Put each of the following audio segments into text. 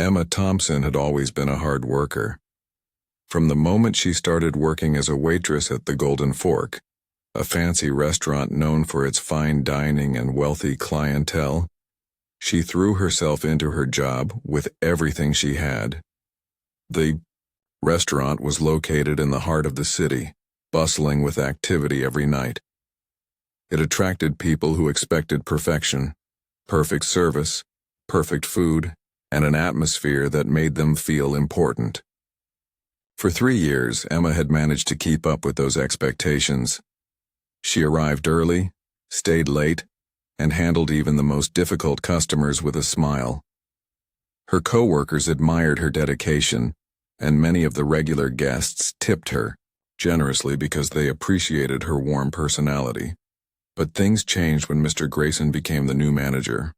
Emma Thompson had always been a hard worker. From the moment she started working as a waitress at the Golden Fork, a fancy restaurant known for its fine dining and wealthy clientele, she threw herself into her job with everything she had. The restaurant was located in the heart of the city, bustling with activity every night. It attracted people who expected perfection, perfect service, perfect food, and an atmosphere that made them feel important. For 3 years, Emma had managed to keep up with those expectations. She arrived early, stayed late, and handled even the most difficult customers with a smile. Her coworkers admired her dedication, and many of the regular guests tipped her generously because they appreciated her warm personality. But things changed when Mr. Grayson became the new manager.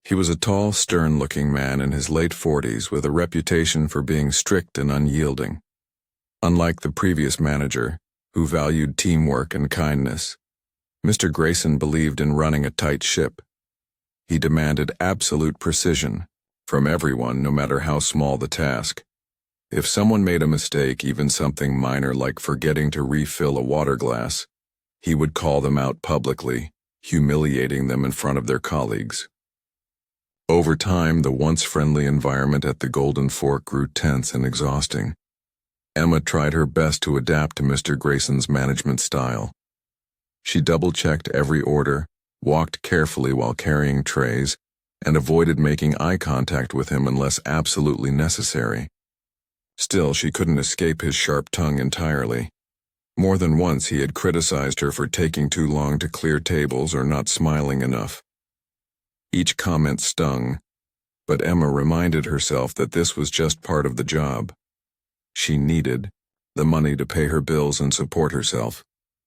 He was a tall, stern-looking man in his late 40s with a reputation for being strict and unyielding. Unlike the previous manager, who valued teamwork and kindness, Mr. Grayson believed in running a tight ship. He demanded absolute precision from everyone, no matter how small the task. If someone made a mistake, even something minor like forgetting to refill a water glass, he would call them out publicly, humiliating them in front of their colleagues. Over time, the once friendly environment at the Golden Fork grew tense and exhausting. Emma tried her best to adapt to Mr. Grayson's management style. She double-checked every order, walked carefully while carrying trays, and avoided making eye contact with him unless absolutely necessary. Still, she couldn't escape his sharp tongue entirely. More than once he had criticized her for taking too long to clear tables or not smiling enough. Each comment stung, but Emma reminded herself that this was just part of the job. She needed the money to pay her bills and support herself,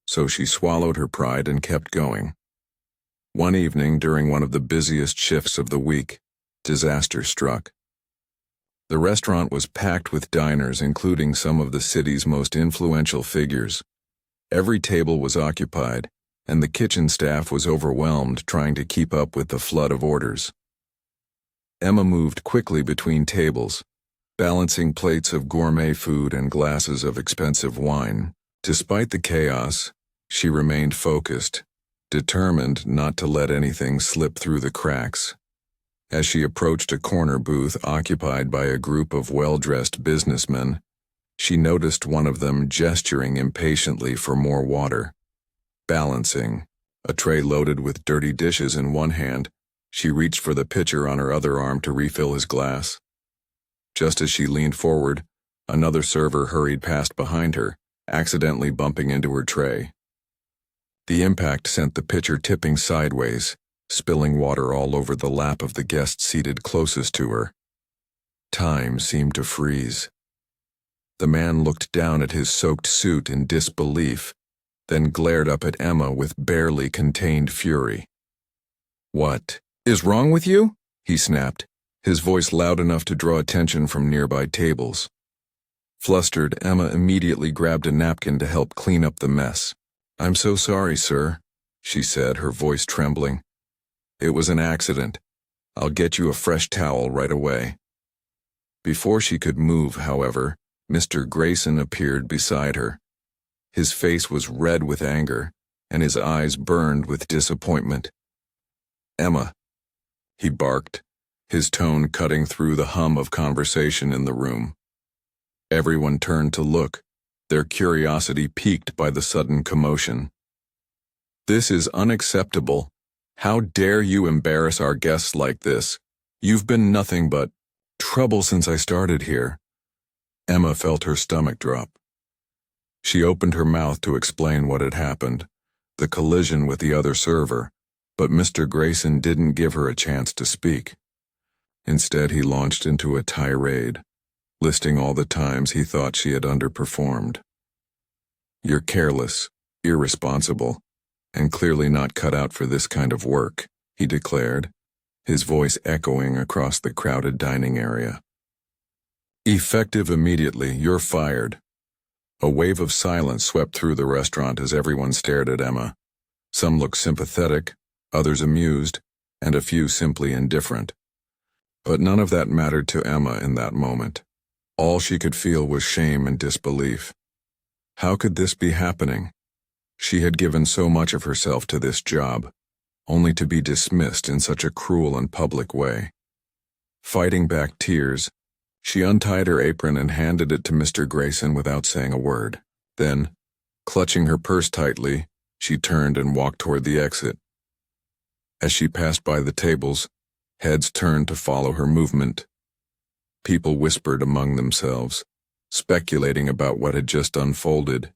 so she swallowed her pride and kept going. One evening, during one of the busiest shifts of the week, disaster struck. The restaurant was packed with diners, including some of the city's most influential figures. Every table was occupied, and the kitchen staff was overwhelmed trying to keep up with the flood of orders. Emma moved quickly between tables, balancing plates of gourmet food and glasses of expensive wine. Despite the chaos, she remained focused, determined not to let anything slip through the cracks. As she approached a corner booth occupied by a group of well-dressed businessmen, she noticed one of them gesturing impatiently for more water. Balancing a tray loaded with dirty dishes in one hand, she reached for the pitcher on her other arm to refill his glass. Just as she leaned forward, another server hurried past behind her, accidentally bumping into her tray. The impact sent the pitcher tipping sideways, spilling water all over the lap of the guest seated closest to her. Time seemed to freeze. The man looked down at his soaked suit in disbelief, then glared up at Emma with barely contained fury. "What is wrong with you?" he snapped, his voice loud enough to draw attention from nearby tables. Flustered, Emma immediately grabbed a napkin to help clean up the mess. "I'm so sorry, sir," she said, her voice trembling. "It was an accident. I'll get you a fresh towel right away." Before she could move, however, Mr. Grayson appeared beside her. His face was red with anger, and his eyes burned with disappointment. "Emma," he barked, his tone cutting through the hum of conversation in the room. Everyone turned to look, their curiosity piqued by the sudden commotion. "This is unacceptable. How dare you embarrass our guests like this? You've been nothing but trouble since I started here." Emma felt her stomach drop. She opened her mouth to explain what had happened, the collision with the other server, but Mr. Grayson didn't give her a chance to speak. Instead, he launched into a tirade, listing all the times he thought she had underperformed. "You're careless, irresponsible, and clearly not cut out for this kind of work," he declared, his voice echoing across the crowded dining area. "Effective immediately, you're fired." A wave of silence swept through the restaurant as everyone stared at Emma. Some looked sympathetic, others amused, and a few simply indifferent. But none of that mattered to Emma in that moment. All she could feel was shame and disbelief. How could this be happening? She had given so much of herself to this job, only to be dismissed in such a cruel and public way. Fighting back tears, she untied her apron and handed it to Mr. Grayson without saying a word. Then, clutching her purse tightly, she turned and walked toward the exit. As she passed by the tables, heads turned to follow her movement. People whispered among themselves, speculating about what had just unfolded.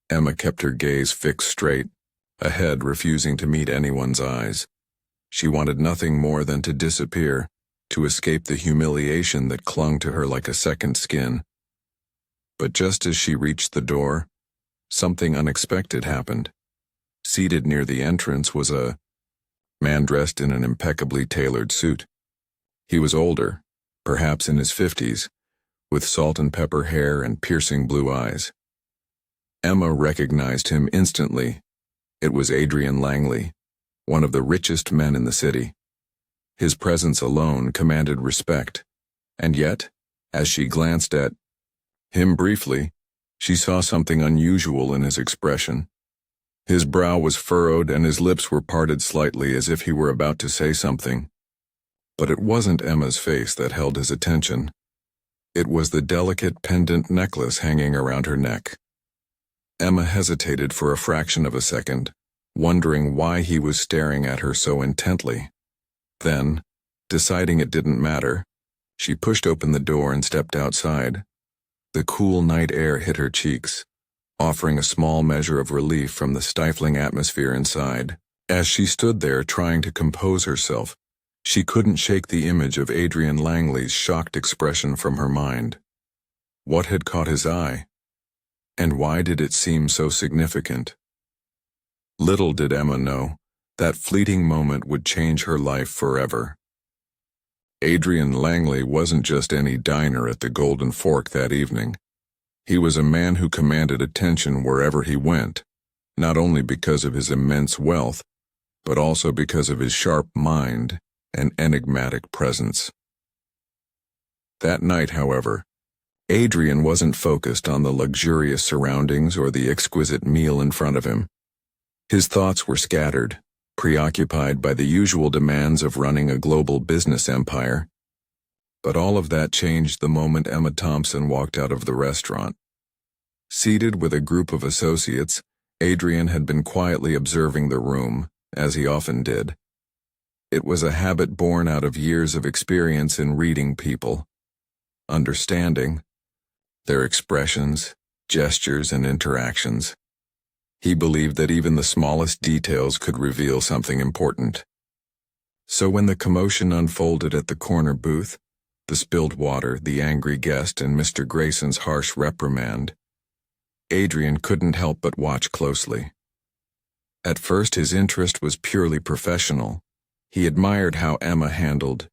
Emma kept her gaze fixed straight, ahead, refusing to meet anyone's eyes. She wanted nothing more than to disappear, to escape the humiliation that clung to her like a second skin. But just as she reached the door, something unexpected happened. Seated near the entrance was a man dressed in an impeccably tailored suit. He was older, perhaps in his 50s, with salt and pepper hair and piercing blue eyes. Emma recognized him instantly. It was Adrian Langley, one of the richest men in the city. His presence alone commanded respect, and yet, as she glanced at him briefly, she saw something unusual in his expression. His brow was furrowed and his lips were parted slightly as if he were about to say something. But it wasn't Emma's face that held his attention. It was the delicate pendant necklace hanging around her neck. Emma hesitated for a fraction of a second, wondering why he was staring at her so intently. Then, deciding it didn't matter, she pushed open the door and stepped outside. The cool night air hit her cheeks, offering a small measure of relief from the stifling atmosphere inside. As she stood there trying to compose herself, she couldn't shake the image of Adrian Langley's shocked expression from her mind. What had caught his eye? And why did it seem so significant? Little did Emma know, that fleeting moment would change her life forever. Adrian Langley wasn't just any diner at the Golden Fork that evening. He was a man who commanded attention wherever he went, not only because of his immense wealth, but also because of his sharp mind and enigmatic presence. That night, however, Adrian wasn't focused on the luxurious surroundings or the exquisite meal in front of him. His thoughts were scattered, preoccupied by the usual demands of running a global business empire. But all of that changed the moment Emma Thompson walked out of the restaurant. Seated with a group of associates, Adrian had been quietly observing the room, as he often did. It was a habit born out of years of experience in reading people, understanding their expressions, gestures, and interactions. He believed that even the smallest details could reveal something important. So when the commotion unfolded at the corner booth, the spilled water, the angry guest, and Mr. Grayson's harsh reprimand, Adrian couldn't help but watch closely. At first, his interest was purely professional. He admired how Emma handled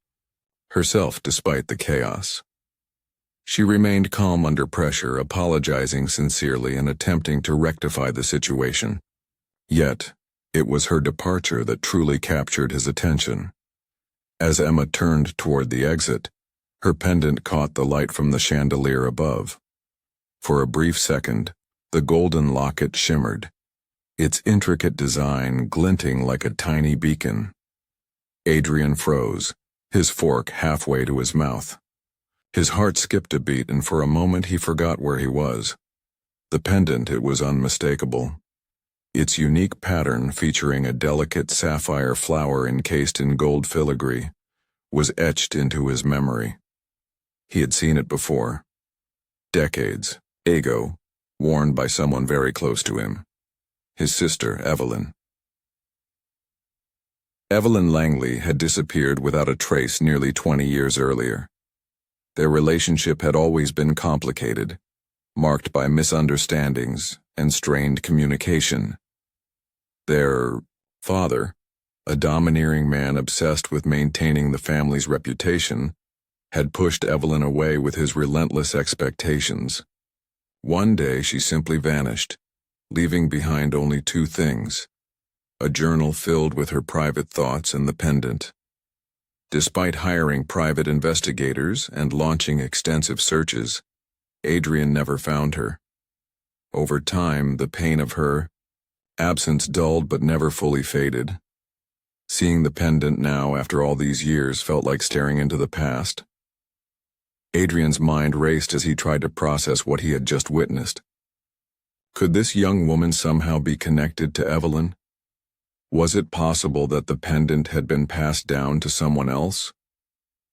herself despite the chaos. She remained calm under pressure, apologizing sincerely and attempting to rectify the situation. Yet, it was her departure that truly captured his attention. As Emma turned toward the exit, her pendant caught the light from the chandelier above. For a brief second, the golden locket shimmered, its intricate design glinting like a tiny beacon. Adrian froze, his fork halfway to his mouth. His heart skipped a beat, and for a moment he forgot where he was. The pendant, it was unmistakable. Its unique pattern, featuring a delicate sapphire flower encased in gold filigree, was etched into his memory. He had seen it before. Decades ago, worn by someone very close to him. His sister, Evelyn. Evelyn Langley had disappeared without a trace nearly 20 years earlier. Their relationship had always been complicated, marked by misunderstandings and strained communication. Their father, a domineering man obsessed with maintaining the family's reputation, had pushed Evelyn away with his relentless expectations. One day she simply vanished, leaving behind only two things: a journal filled with her private thoughts and the pendant. Despite hiring private investigators and launching extensive searches, Adrian never found her. Over time, the pain of her absence dulled but never fully faded. Seeing the pendant now after all these years felt like staring into the past. Adrian's mind raced as he tried to process what he had just witnessed. Could this young woman somehow be connected to Evelyn? Was it possible that the pendant had been passed down to someone else?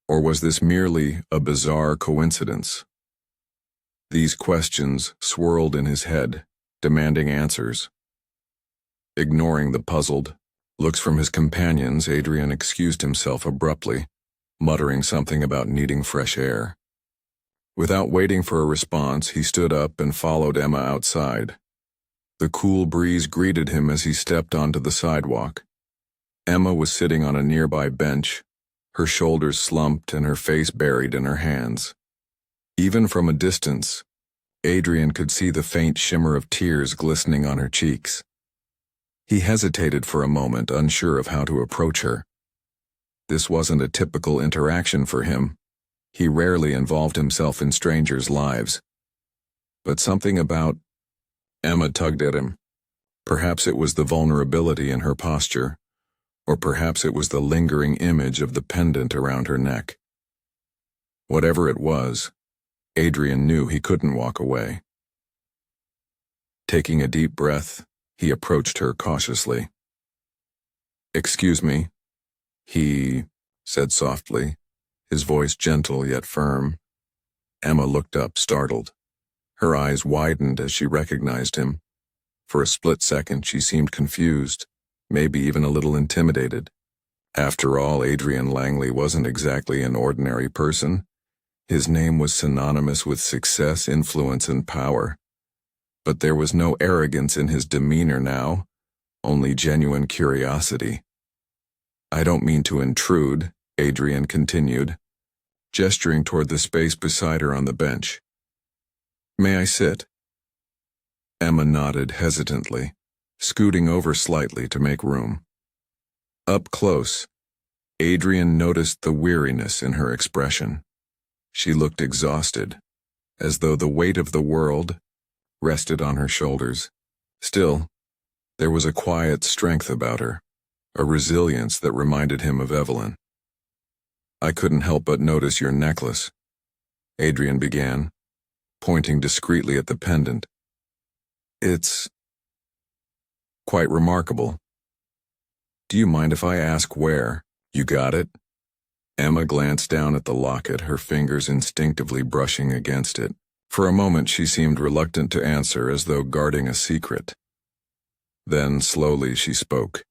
Or was this merely a bizarre coincidence? These questions swirled in his head, demanding answers. Ignoring the puzzled looks from his companions, Adrian excused himself abruptly, muttering something about needing fresh air. Without waiting for a response, he stood up and followed Emma outside. The cool breeze greeted him as he stepped onto the sidewalk. Emma was sitting on a nearby bench, her shoulders slumped and her face buried in her hands. Even from a distance, Adrian could see the faint shimmer of tears glistening on her cheeks. He hesitated for a moment, unsure of how to approach her. This wasn't a typical interaction for him. He rarely involved himself in strangers' lives. But something about Emma tugged at him. Perhaps it was the vulnerability in her posture, or perhaps it was the lingering image of the pendant around her neck. Whatever it was, Adrian knew he couldn't walk away. Taking a deep breath, he approached her cautiously. "Excuse me," he said softly, his voice gentle yet firm. Emma looked up, startled. Her eyes widened as she recognized him. For a split second, she seemed confused, maybe even a little intimidated. After all, Adrian Langley wasn't exactly an ordinary person. His name was synonymous with success, influence, and power. But there was no arrogance in his demeanor now, only genuine curiosity. "I don't mean to intrude," Adrian continued, gesturing toward the space beside her on the bench. "May I sit?" Emma nodded hesitantly, scooting over slightly to make room. Up close, Adrian noticed the weariness in her expression. She looked exhausted, as though the weight of the world rested on her shoulders. Still, there was a quiet strength about her, a resilience that reminded him of Evelyn. "I couldn't help but notice your necklace," Adrian began, pointing discreetly at the pendant. "It's quite remarkable. Do you mind if I ask where you got it?" Emma glanced down at the locket, her fingers instinctively brushing against it. For a moment she seemed reluctant to answer, as though guarding a secret. Then slowly she spoke.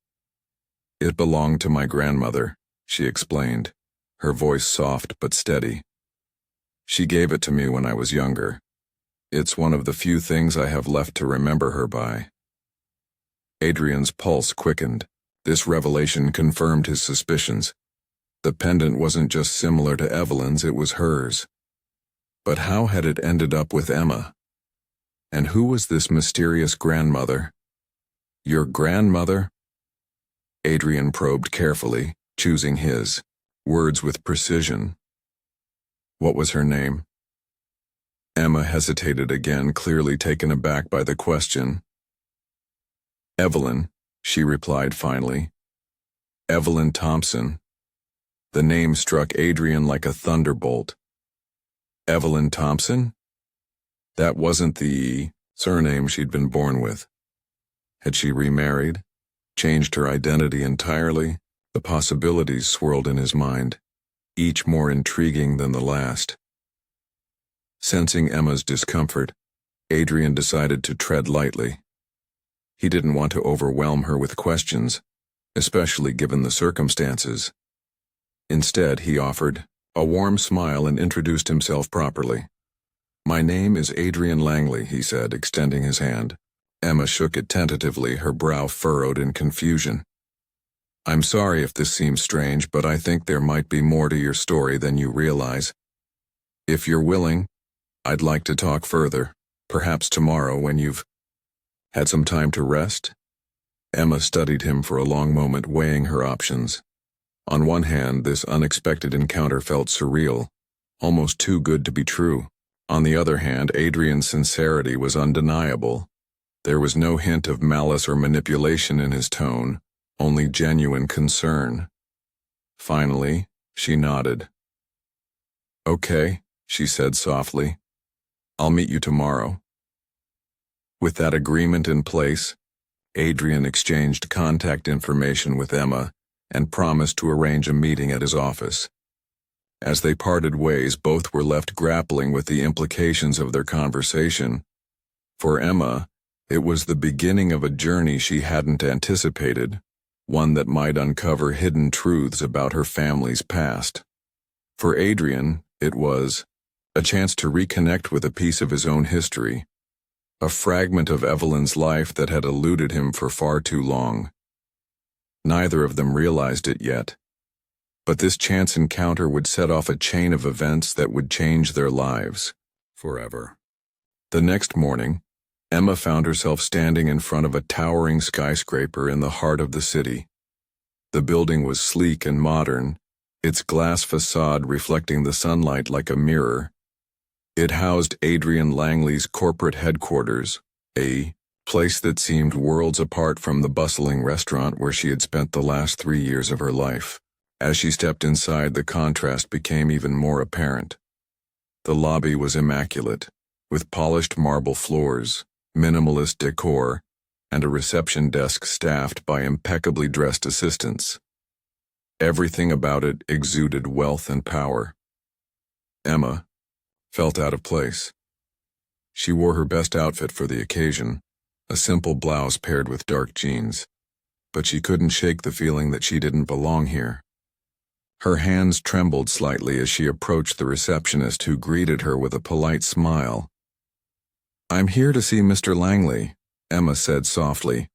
"It belonged to my grandmother," she explained, her voice soft but steady. "She gave it to me when I was younger. It's one of the few things I have left to remember her by." Adrian's pulse quickened. This revelation confirmed his suspicions. The pendant wasn't just similar to Evelyn's, it was hers. But how had it ended up with Emma? And who was this mysterious grandmother? "Your grandmother?" Adrian probed carefully, choosing his words with precision. "What was her name?" Emma hesitated again, clearly taken aback by the question. "Evelyn," she replied finally. "Evelyn Thompson." The name struck Adrian like a thunderbolt. Evelyn Thompson? That wasn't the surname she'd been born with. Had she remarried? Changed her identity entirely? The possibilities swirled in his mind, each more intriguing than the last. Sensing Emma's discomfort, Adrian decided to tread lightly. He didn't want to overwhelm her with questions, especially given the circumstances. Instead, he offered a warm smile and introduced himself properly. "My name is Adrian Langley," he said, extending his hand. Emma shook it tentatively, her brow furrowed in confusion. "I'm sorry if this seems strange, but I think there might be more to your story than you realize. If you're willing, I'd like to talk further, perhaps tomorrow when you've had some time to rest." Emma studied him for a long moment, weighing her options. On one hand, this unexpected encounter felt surreal, almost too good to be true. On the other hand, Adrian's sincerity was undeniable. There was no hint of malice or manipulation in his tone, only genuine concern. Finally, she nodded. "Okay," she said softly. "I'll meet you tomorrow." With that agreement in place, Adrian exchanged contact information with Emma and promised to arrange a meeting at his office. As they parted ways, both were left grappling with the implications of their conversation. For Emma, it was the beginning of a journey she hadn't anticipated, one that might uncover hidden truths about her family's past. For Adrian, it was a chance to reconnect with a piece of his own history, a fragment of Evelyn's life that had eluded him for far too long. Neither of them realized it yet, but this chance encounter would set off a chain of events that would change their lives forever. The next morning, Emma found herself standing in front of a towering skyscraper in the heart of the city. The building was sleek and modern, its glass facade reflecting the sunlight like a mirror. It housed Adrian Langley's corporate headquarters, a place that seemed worlds apart from the bustling restaurant where she had spent the last 3 years of her life. As she stepped inside, the contrast became even more apparent. The lobby was immaculate, with polished marble floors, minimalist decor, and a reception desk staffed by impeccably dressed assistants. Everything about it exuded wealth and power. Emma felt out of place. She wore her best outfit for the occasion, a simple blouse paired with dark jeans, but she couldn't shake the feeling that she didn't belong here. Her hands trembled slightly as she approached the receptionist, who greeted her with a polite smile. "I'm here to see Mr. Langley," Emma said softly,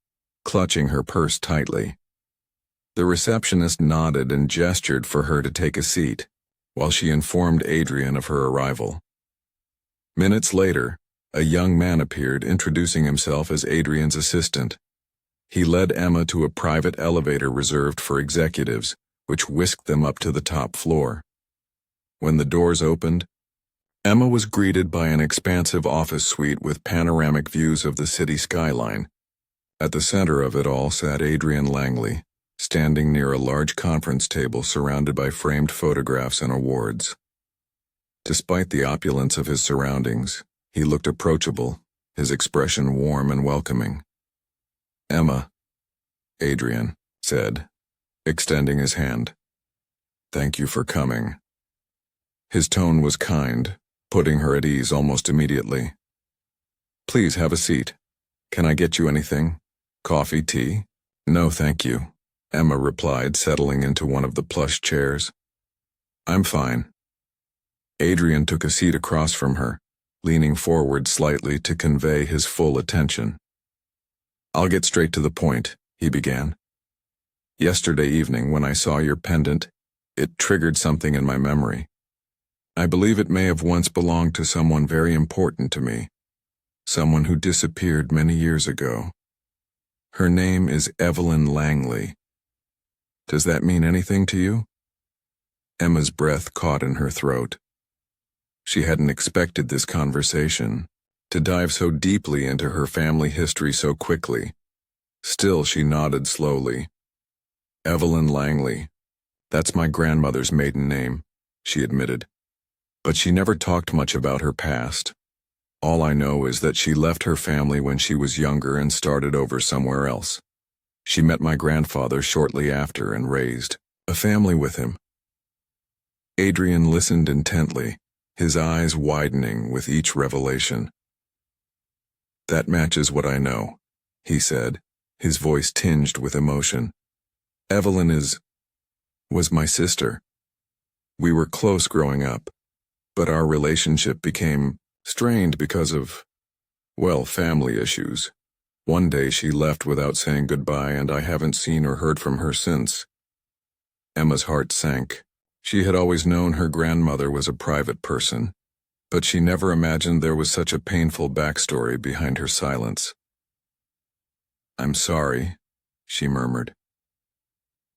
clutching her purse tightly. The receptionist nodded and gestured for her to take a seat, while she informed Adrian of her arrival. Minutes later, a young man appeared, introducing himself as Adrian's assistant. He led Emma to a private elevator reserved for executives, which whisked them up to the top floor. When the doors opened, Emma was greeted by an expansive office suite with panoramic views of the city skyline. At the center of it all sat Adrian Langley, standing near a large conference table surrounded by framed photographs and awards. Despite the opulence of his surroundings, he looked approachable, his expression warm and welcoming. "Emma," Adrian said, extending his hand. "Thank you for coming." His tone was kind, putting her at ease almost immediately. "Please have a seat. Can I get you anything? Coffee, tea?" "No, thank you," Emma replied, settling into one of the plush chairs. "I'm fine." Adrian took a seat across from her, leaning forward slightly to convey his full attention. "I'll get straight to the point," he began. "Yesterday evening, when I saw your pendant, it triggered something in my memory. I believe it may have once belonged to someone very important to me, someone who disappeared many years ago. Her name is Evelyn Langley. Does that mean anything to you?" Emma's breath caught in her throat. She hadn't expected this conversation, to dive so deeply into her family history so quickly. Still, she nodded slowly. "Evelyn Langley. That's my grandmother's maiden name," she admitted. "But she never talked much about her past. All I know is that she left her family when she was younger and started over somewhere else. She met my grandfather shortly after and raised a family with him." Adrian listened intently, his eyes widening with each revelation. "That matches what I know," he said, his voice tinged with emotion. "Evelyn was my sister. We were close growing up, but our relationship became strained because of, well, family issues. One day she left without saying goodbye, and I haven't seen or heard from her since." Emma's heart sank. She had always known her grandmother was a private person, but she never imagined there was such a painful backstory behind her silence. "I'm sorry," she murmured.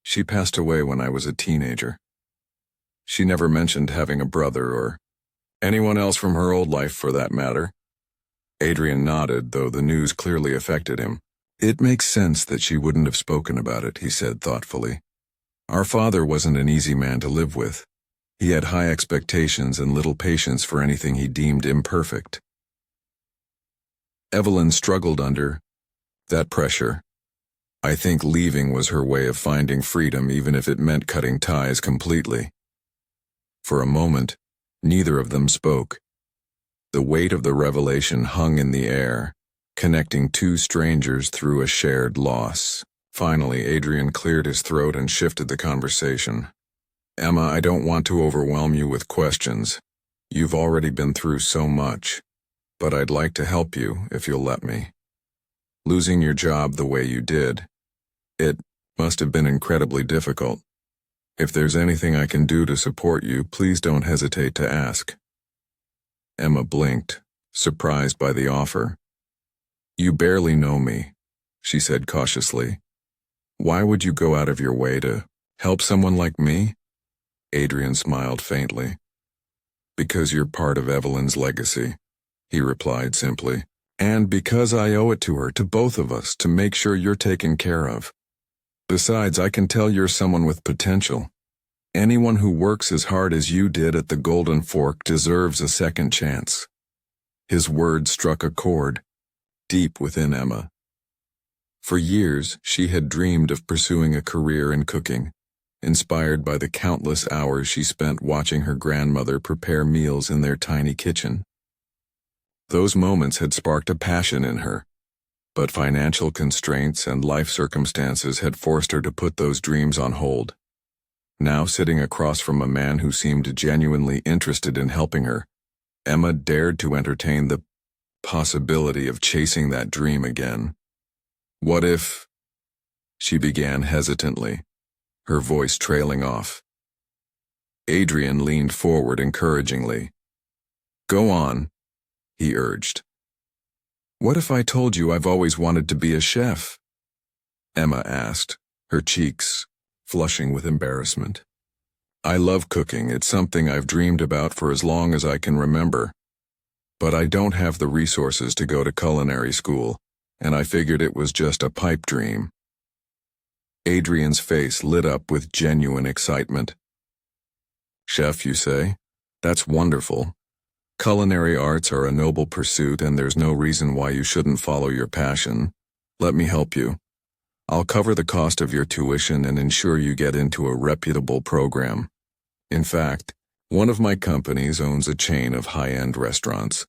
She passed away when I was a teenager. She never mentioned having a brother or anyone else from her old life for that matter. Adrian nodded, though the news clearly affected him. It makes sense that she wouldn't have spoken about it, he said thoughtfully. Our father wasn't an easy man to live with. He had high expectations and little patience for anything he deemed imperfect. Evelyn struggled under that pressure. I think leaving was her way of finding freedom, even if it meant cutting ties completely. For a moment, neither of them spoke. The weight of the revelation hung in the air, connecting two strangers through a shared loss. Finally, Adrian cleared his throat and shifted the conversation. Emma, I don't want to overwhelm you with questions. You've already been through so much. But I'd like to help you, if you'll let me. Losing your job the way you did, it must have been incredibly difficult. If there's anything I can do to support you, please don't hesitate to ask. Emma blinked, surprised by the offer. You barely know me, she said cautiously. Why would you go out of your way to help someone like me? Adrian smiled faintly. Because you're part of Evelyn's legacy, he replied simply. And because I owe it to her, to both of us, to make sure you're taken care of. Besides, I can tell you're someone with potential. Anyone who works as hard as you did at the Golden Fork deserves a second chance. His words struck a chord, deep within Emma. For years, she had dreamed of pursuing a career in cooking, inspired by the countless hours she spent watching her grandmother prepare meals in their tiny kitchen. Those moments had sparked a passion in her, but financial constraints and life circumstances had forced her to put those dreams on hold. Now, sitting across from a man who seemed genuinely interested in helping her, Emma dared to entertain the possibility of chasing that dream again. What if... She began hesitantly, her voice trailing off. Adrian leaned forward encouragingly. Go on, he urged. What if I told you I've always wanted to be a chef? Emma asked, her cheeks flushing with embarrassment. I love cooking. It's something I've dreamed about for as long as I can remember. But I don't have the resources to go to culinary school, and I figured it was just a pipe dream. Adrian's face lit up with genuine excitement. Chef, you say? That's wonderful. Culinary arts are a noble pursuit, and there's no reason why you shouldn't follow your passion. Let me help you. I'll cover the cost of your tuition and ensure you get into a reputable program. In fact, one of my companies owns a chain of high-end restaurants.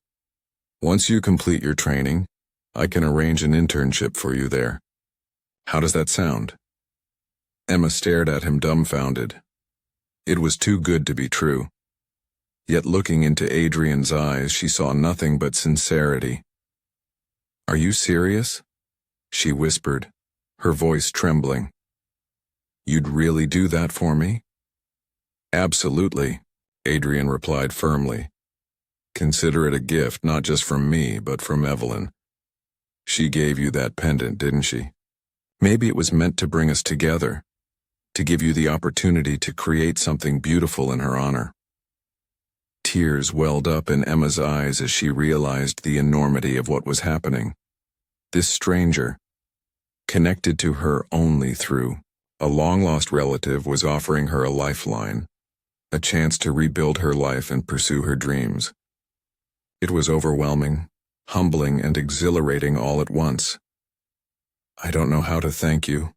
Once you complete your training, I can arrange an internship for you there. How does that sound? Emma stared at him dumbfounded. It was too good to be true. Yet looking into Adrian's eyes, she saw nothing but sincerity. Are you serious? She whispered, her voice trembling. You'd really do that for me? Absolutely, Adrian replied firmly. Consider it a gift, not just from me, but from Evelyn. She gave you that pendant, didn't she? Maybe it was meant to bring us together, to give you the opportunity to create something beautiful in her honor. Tears welled up in Emma's eyes as she realized the enormity of what was happening. This stranger, connected to her only through a long-lost relative, was offering her a lifeline, a chance to rebuild her life and pursue her dreams. It was overwhelming, humbling, and exhilarating all at once. I don't know how to thank you,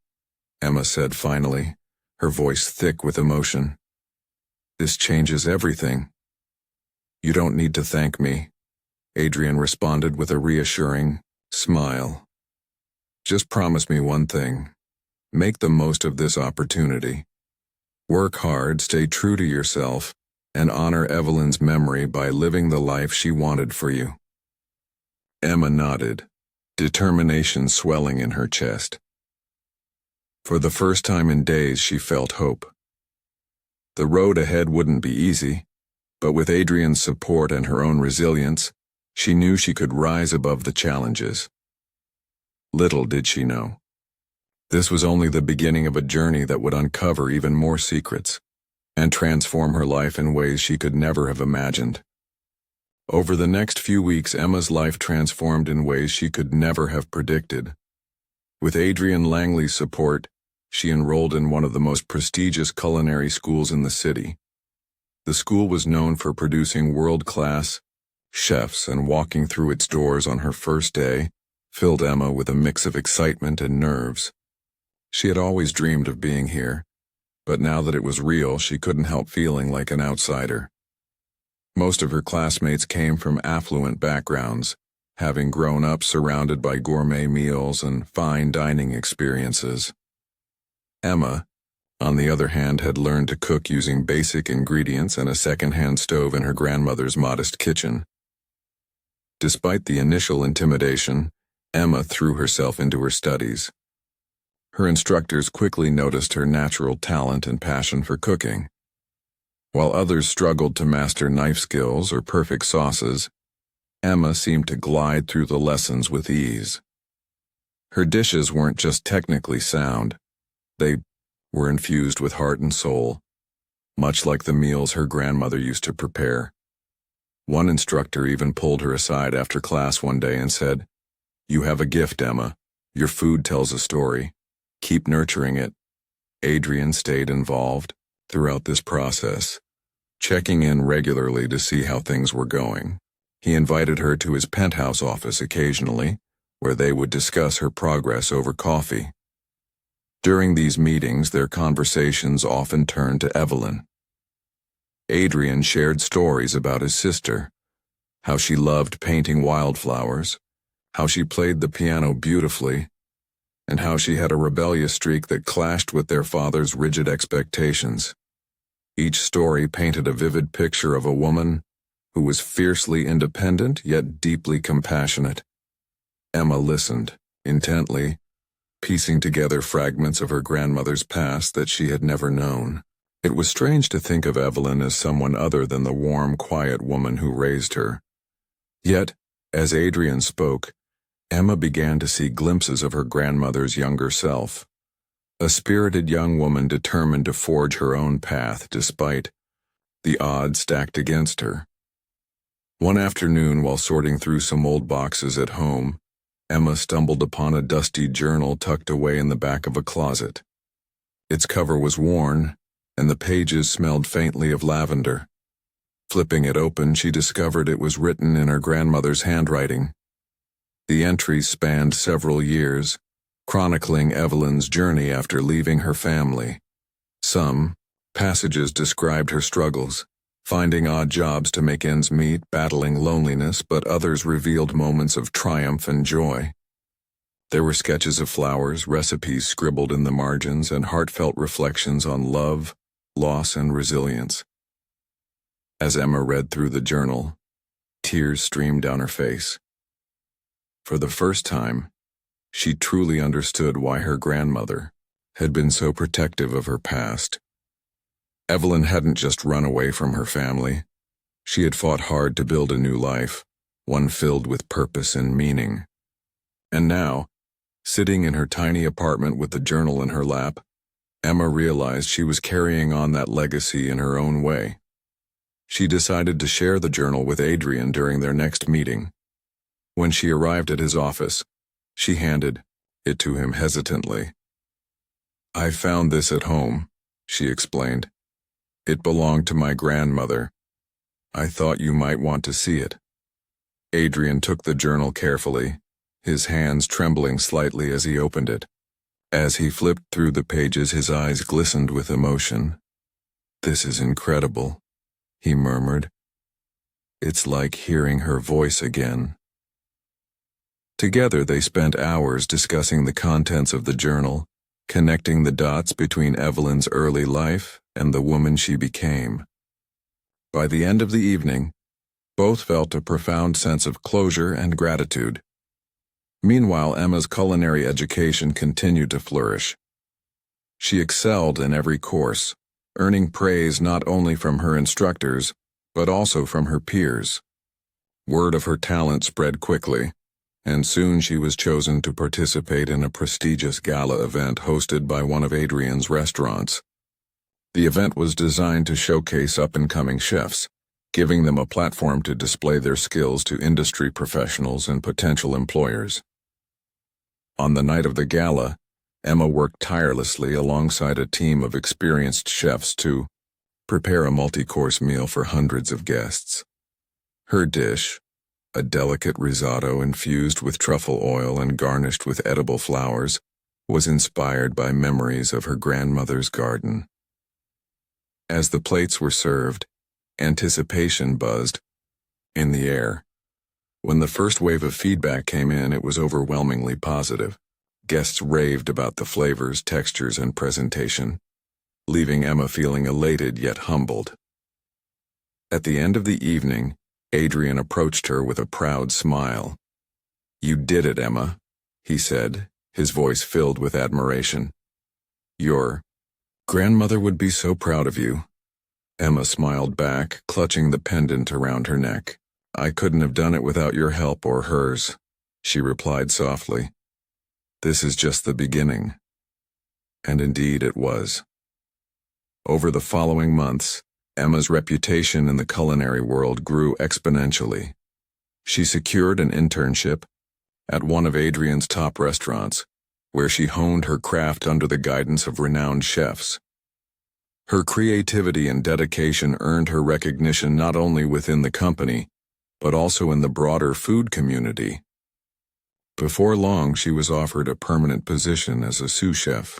Emma said finally, her voice thick with emotion. This changes everything. You don't need to thank me, Adrian responded with a reassuring smile. Just promise me one thing. Make the most of this opportunity. Work hard, stay true to yourself, and honor Evelyn's memory by living the life she wanted for you. Emma nodded, determination swelling in her chest. For the first time in days, she felt hope. The road ahead wouldn't be easy, but with Adrian's support and her own resilience, she knew she could rise above the challenges. Little did she know, This was only the beginning of a journey that would uncover even more secrets and transform her life in ways she could never have imagined. Over the next few weeks, Emma's life transformed in ways she could never have predicted. With Adrian Langley's support, she enrolled in one of the most prestigious culinary schools in the city. The school was known for producing world-class chefs, and walking through its doors on her first day filled Emma with a mix of excitement and nerves. She had always dreamed of being here, but now that it was real, she couldn't help feeling like an outsider. Most of her classmates came from affluent backgrounds, having grown up surrounded by gourmet meals and fine dining experiences. Emma, on the other hand, had learned to cook using basic ingredients and a second-hand stove in her grandmother's modest kitchen. Despite the initial intimidation, Emma threw herself into her studies. Her instructors quickly noticed her natural talent and passion for cooking. While others struggled to master knife skills or perfect sauces, Emma seemed to glide through the lessons with ease. Her dishes weren't just technically sound, they were infused with heart and soul, much like the meals her grandmother used to prepare. One instructor even pulled her aside after class one day and said, "You have a gift, Emma. Your food tells a story. Keep nurturing it." Adrian stayed involved throughout this process, checking in regularly to see how things were going. He invited her to his penthouse office occasionally, where they would discuss her progress over coffee. During these meetings, their conversations often turned to Evelyn. Adrian shared stories about his sister, how she loved painting wildflowers, how she played the piano beautifully, and how she had a rebellious streak that clashed with their father's rigid expectations. Each story painted a vivid picture of a woman who was fiercely independent yet deeply compassionate. Emma listened intently, piecing together fragments of her grandmother's past that she had never known. It was strange to think of Evelyn as someone other than the warm, quiet woman who raised her. Yet, as Adrian spoke, Emma began to see glimpses of her grandmother's younger self, a spirited young woman determined to forge her own path despite the odds stacked against her. One afternoon, while sorting through some old boxes at home, Emma stumbled upon a dusty journal tucked away in the back of a closet. Its cover was worn, and the pages smelled faintly of lavender. Flipping it open, she discovered it was written in her grandmother's handwriting. The entries spanned several years, chronicling Evelyn's journey after leaving her family. Some passages described her struggles, finding odd jobs to make ends meet, battling loneliness, but others revealed moments of triumph and joy. There were sketches of flowers, recipes scribbled in the margins, and heartfelt reflections on love, loss, and resilience. As Emma read through the journal, tears streamed down her face. For the first time, she truly understood why her grandmother had been so protective of her past. Evelyn hadn't just run away from her family. She had fought hard to build a new life, one filled with purpose and meaning. And now, sitting in her tiny apartment with the journal in her lap, Emma realized she was carrying on that legacy in her own way. She decided to share the journal with Adrian during their next meeting. When she arrived at his office, she handed it to him hesitantly. "I found this at home," she explained. "It belonged to my grandmother. I thought you might want to see it." Adrian took the journal carefully, his hands trembling slightly as he opened it. As he flipped through the pages, his eyes glistened with emotion. "This is incredible," he murmured. "It's like hearing her voice again." Together they spent hours discussing the contents of the journal, connecting the dots between Evelyn's early life and the woman she became. By the end of the evening, both felt a profound sense of closure and gratitude. Meanwhile, Emma's culinary education continued to flourish. She excelled in every course, earning praise not only from her instructors, but also from her peers. Word of her talent spread quickly, and soon she was chosen to participate in a prestigious gala event hosted by one of Adrian's restaurants. The event was designed to showcase up-and-coming chefs, giving them a platform to display their skills to industry professionals and potential employers. On the night of the gala, Emma worked tirelessly alongside a team of experienced chefs to prepare a multi-course meal for hundreds of guests. Her dish, a delicate risotto infused with truffle oil and garnished with edible flowers, was inspired by memories of her grandmother's garden. As the plates were served, anticipation buzzed in the air. When the first wave of feedback came in, it was overwhelmingly positive. Guests raved about the flavors, textures, and presentation, leaving Emma feeling elated yet humbled. At the end of the evening, Adrian approached her with a proud smile. "You did it, Emma," he said, his voice filled with admiration. "Your grandmother would be so proud of you." Emma smiled back, clutching the pendant around her neck. "I couldn't have done it without your help or hers," she replied softly. "This is just the beginning." And indeed it was. Over the following months, Emma's reputation in the culinary world grew exponentially. She secured an internship at one of Adrian's top restaurants, where she honed her craft under the guidance of renowned chefs. Her creativity and dedication earned her recognition not only within the company, but also in the broader food community. Before long, she was offered a permanent position as a sous chef,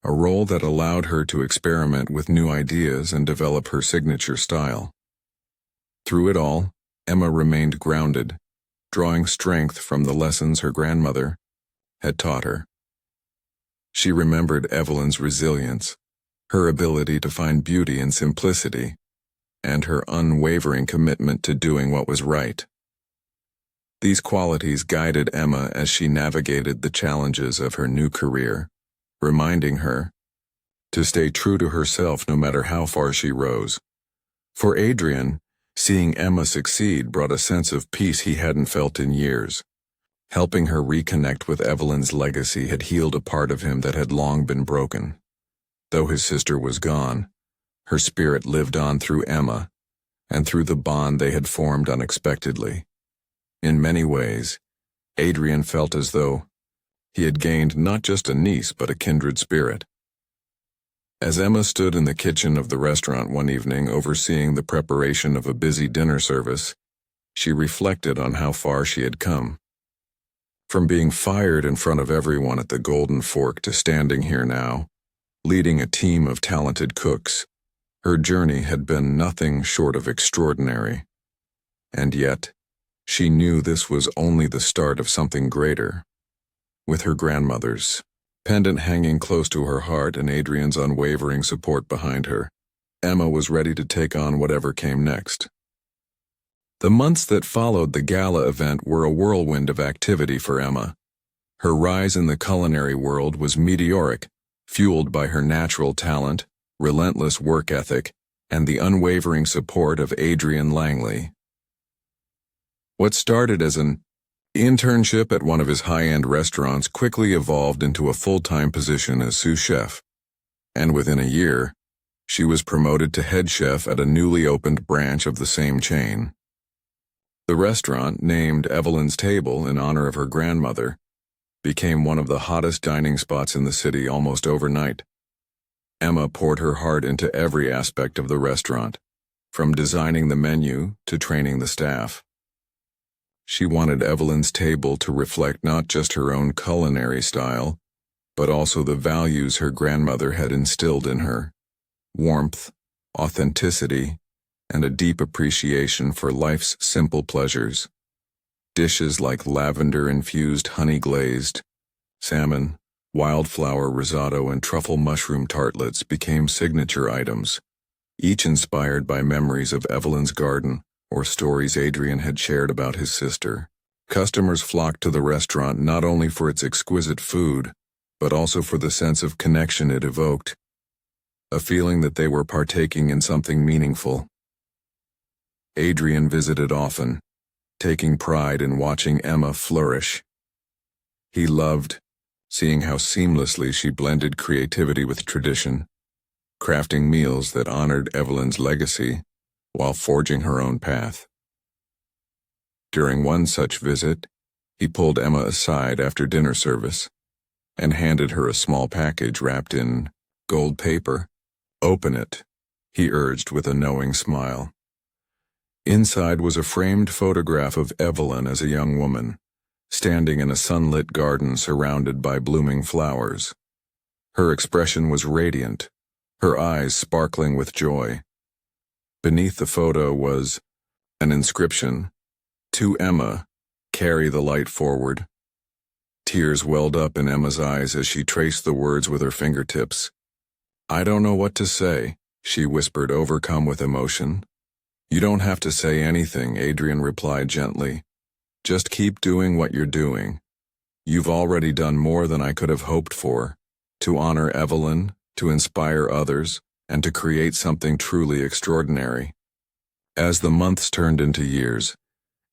a role that allowed her to experiment with new ideas and develop her signature style. Through it all, Emma remained grounded, drawing strength from the lessons her grandmother had taught her. She remembered Evelyn's resilience, her ability to find beauty in simplicity, and her unwavering commitment to doing what was right. These qualities guided Emma as she navigated the challenges of her new career, reminding her to stay true to herself no matter how far she rose. For Adrian, seeing Emma succeed brought a sense of peace he hadn't felt in years. Helping her reconnect with Evelyn's legacy had healed a part of him that had long been broken. Though his sister was gone, her spirit lived on through Emma, and through the bond they had formed unexpectedly. In many ways, Adrian felt as though he had gained not just a niece but a kindred spirit. As Emma stood in the kitchen of the restaurant one evening overseeing the preparation of a busy dinner service, she reflected on how far she had come. From being fired in front of everyone at the Golden Fork to standing here now, leading a team of talented cooks, her journey had been nothing short of extraordinary. And yet, she knew this was only the start of something greater. With her grandmother's pendant hanging close to her heart and Adrian's unwavering support behind her, Emma was ready to take on whatever came next. The months that followed the gala event were a whirlwind of activity for Emma. Her rise in the culinary world was meteoric, fueled by her natural talent, relentless work ethic, and the unwavering support of Adrian Langley. What started as an internship at one of his high-end restaurants quickly evolved into a full-time position as sous chef, and within a year, she was promoted to head chef at a newly opened branch of the same chain. The restaurant, named Evelyn's Table in honor of her grandmother, became one of the hottest dining spots in the city almost overnight. Emma poured her heart into every aspect of the restaurant, from designing the menu to training the staff. She wanted Evelyn's Table to reflect not just her own culinary style, but also the values her grandmother had instilled in her: warmth, authenticity, and a deep appreciation for life's simple pleasures. Dishes like lavender-infused honey-glazed salmon, wildflower risotto, and truffle mushroom tartlets became signature items, each inspired by memories of Evelyn's garden or stories Adrian had shared about his sister. Customers flocked to the restaurant not only for its exquisite food, but also for the sense of connection it evoked, a feeling that they were partaking in something meaningful. Adrian visited often, taking pride in watching Emma flourish. He loved seeing how seamlessly she blended creativity with tradition, crafting meals that honored Evelyn's legacy while forging her own path. During one such visit, he pulled Emma aside after dinner service and handed her a small package wrapped in gold paper. "Open it," he urged with a knowing smile. Inside was a framed photograph of Evelyn as a young woman, standing in a sunlit garden surrounded by blooming flowers. Her expression was radiant, her eyes sparkling with joy. Beneath the photo was an inscription, "To Emma, carry the light forward." Tears welled up in Emma's eyes as she traced the words with her fingertips. "I don't know what to say," she whispered, overcome with emotion. "You don't have to say anything," Adrian replied gently. "Just keep doing what you're doing. You've already done more than I could have hoped for, to honor Evelyn, to inspire others, and to create something truly extraordinary." As the months turned into years,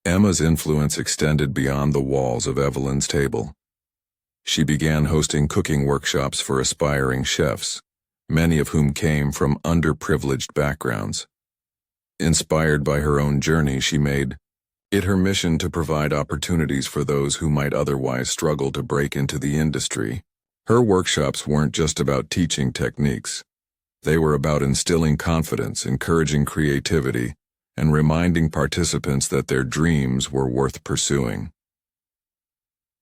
Emma's influence extended beyond the walls of Evelyn's table. She began hosting cooking workshops for aspiring chefs, many of whom came from underprivileged backgrounds. Inspired by her own journey, she made it her mission to provide opportunities for those who might otherwise struggle to break into the industry. Her workshops weren't just about teaching techniques. They were about instilling confidence, encouraging creativity, and reminding participants that their dreams were worth pursuing.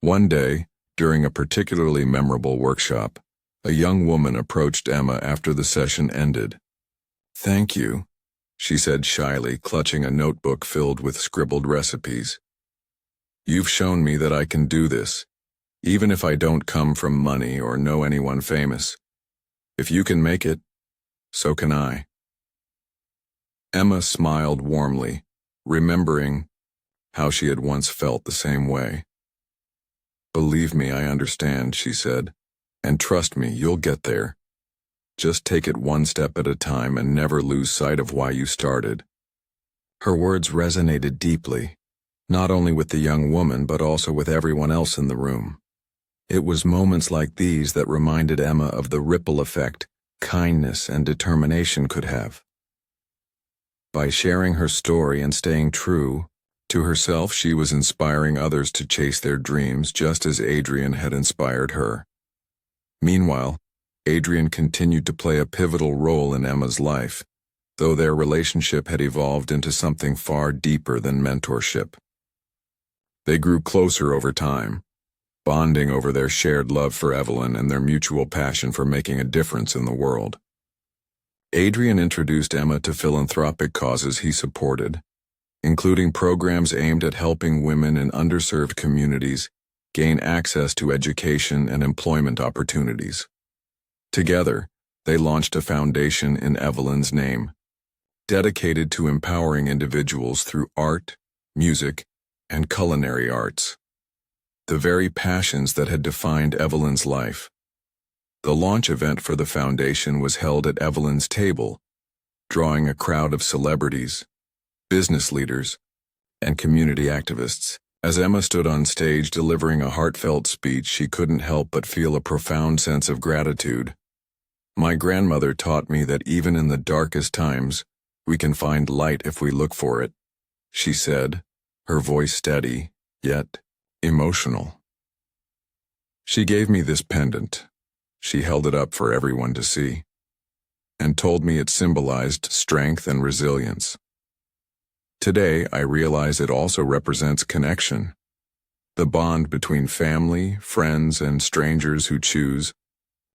One day, during a particularly memorable workshop, a young woman approached Emma after the session ended. "Thank you," she said shyly, clutching a notebook filled with scribbled recipes. "You've shown me that I can do this, even if I don't come from money or know anyone famous. If you can make it, so can I." Emma smiled warmly, remembering how she had once felt the same way. "Believe me, I understand," she said, "and trust me, you'll get there. Just take it one step at a time and never lose sight of why you started." Her words resonated deeply, not only with the young woman but also with everyone else in the room. It was moments like these that reminded Emma of the ripple effect kindness and determination could have. By sharing her story and staying true to herself, she was inspiring others to chase their dreams just as Adrian had inspired her. Meanwhile, Adrian continued to play a pivotal role in Emma's life, though their relationship had evolved into something far deeper than mentorship. They grew closer over time, bonding over their shared love for Evelyn and their mutual passion for making a difference in the world. Adrian introduced Emma to philanthropic causes he supported, including programs aimed at helping women in underserved communities gain access to education and employment opportunities. Together, they launched a foundation in Evelyn's name, dedicated to empowering individuals through art, music, and culinary arts, the very passions that had defined Evelyn's life. The launch event for the foundation was held at Evelyn's table, drawing a crowd of celebrities, business leaders, and community activists. As Emma stood on stage delivering a heartfelt speech, she couldn't help but feel a profound sense of gratitude. "My grandmother taught me that even in the darkest times, we can find light if we look for it," she said, her voice steady, yet emotional. "She gave me this pendant." She held it up for everyone to see, and told me it symbolized strength and resilience. Today, I realize it also represents connection, the bond between family, friends, and strangers who choose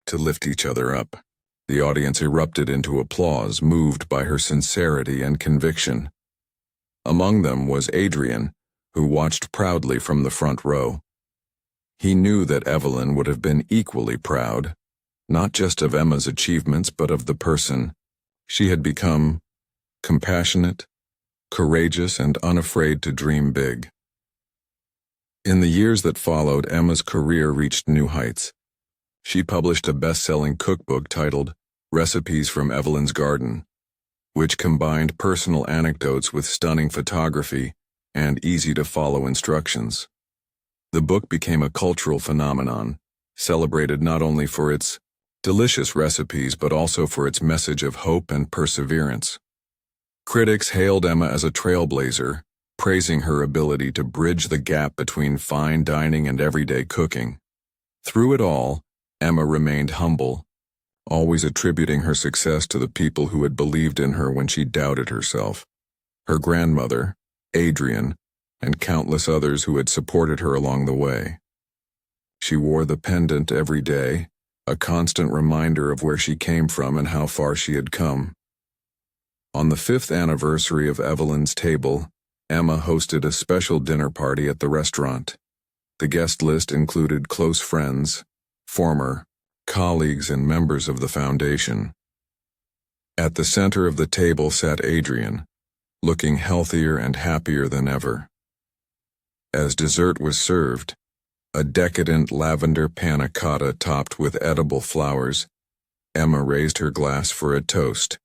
to lift each other up. The audience erupted into applause, moved by her sincerity and conviction. Among them was Adrian, who watched proudly from the front row. He knew that Evelyn would have been equally proud, not just of Emma's achievements but of the person she had become: compassionate, courageous, and unafraid to dream big. In the years that followed, Emma's career reached new heights. She published a best-selling cookbook titled Recipes from Evelyn's Garden, which combined personal anecdotes with stunning photography and easy-to-follow instructions. The book became a cultural phenomenon, celebrated not only for its delicious recipes but also for its message of hope and perseverance. Critics hailed Emma as a trailblazer, praising her ability to bridge the gap between fine dining and everyday cooking. Through it all, Emma remained humble, always attributing her success to the people who had believed in her when she doubted herself. Her grandmother, Adrian, and countless others who had supported her along the way. She wore the pendant every day, a constant reminder of where she came from and how far she had come. On the 5th anniversary of Evelyn's table, Emma hosted a special dinner party at the restaurant. The guest list included close friends, former colleagues, and members of the foundation. At the center of the table sat Adrian, looking healthier and happier than ever. As dessert was served, a decadent lavender panna cotta topped with edible flowers, Emma raised her glass for a toast.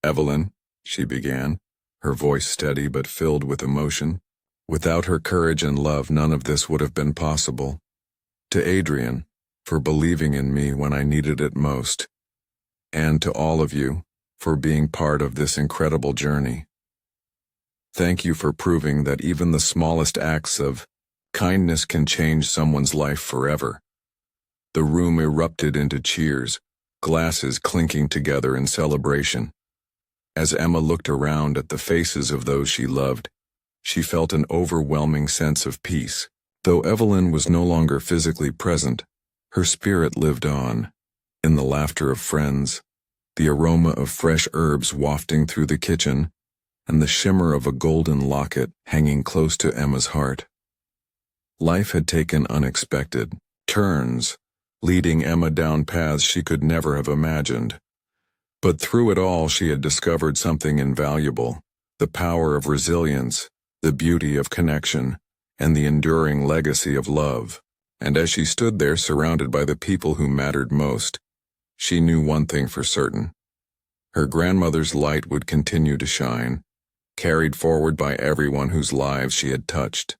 "Evelyn," she began, her voice steady but filled with emotion. "Without her courage and love, none of this would have been possible. To Adrian, for believing in me when I needed it most. And to all of you, for being part of this incredible journey. Thank you for proving that even the smallest acts of kindness can change someone's life forever." The room erupted into cheers, glasses clinking together in celebration. As Emma looked around at the faces of those she loved, she felt an overwhelming sense of peace. Though Evelyn was no longer physically present, her spirit lived on, in the laughter of friends, the aroma of fresh herbs wafting through the kitchen, and the shimmer of a golden locket hanging close to Emma's heart. Life had taken unexpected turns, leading Emma down paths she could never have imagined. But through it all she had discovered something invaluable: the power of resilience, the beauty of connection, and the enduring legacy of love. And as she stood there surrounded by the people who mattered most, she knew one thing for certain. Her grandmother's light would continue to shine, carried forward by everyone whose lives she had touched.